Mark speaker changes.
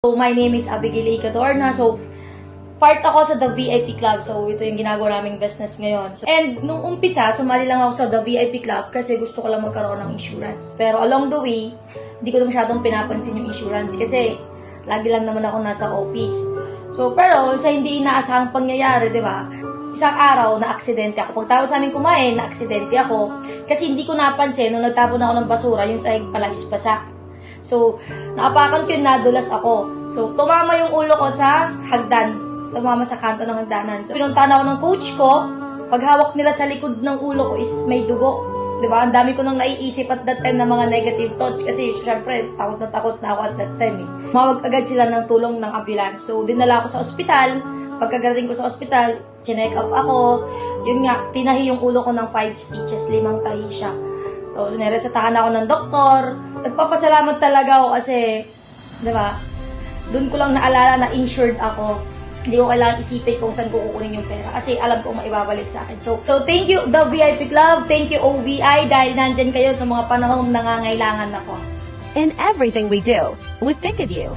Speaker 1: So, my name is Abigail A. Cadorna. So, part ako sa The VIP Club. So, ito yung ginagawa naming business ngayon. So, and nung umpisa, sumali lang ako sa The VIP Club kasi gusto ko lang magkaroon ng insurance. Pero along the way, hindi ko masyadong pinapansin yung insurance kasi lagi lang naman ako nasa office. So, pero sa hindi inaasahang pangyayari, di ba? Isang araw, na-aksidente ako. Pagtapos namin kumain, na-aksidente ako. Kasi hindi ko napansin, nung nagtapon ako ng basura, yung sahig pala is basa. So, naapakan ko yun, nadulas ako. So, tumama yung ulo ko sa hagdan. Tumama sa kanto ng hagdanan. So, pinuntahan ako ng coach ko. Paghawak nila sa likod ng ulo ko is may dugo. Diba? Ang dami ko nang naiisip at that time ng mga negative thoughts. Kasi, syempre, takot na ako at that time eh. Mawag agad sila ng tulong ng ambulance. So, dinala ako sa ospital. Pagkagaling ko sa ospital, chinek up ako. Yun nga, tinahi yung ulo ko ng 5 stitches, 5 tahi siya. So, niresetahan ako ng doktor. Nagpapasalamat talaga ako kasi, di ba, doon ko lang naalala na insured ako. Hindi ko kailangan isipin kung saan ko kukunin yung pera kasi alam ko maibabalik sa akin. So thank you, The VIP Club. Thank you, OVI, dahil nandyan kayo sa mga panahong nangangailangan ako.
Speaker 2: In everything we do, we think of you.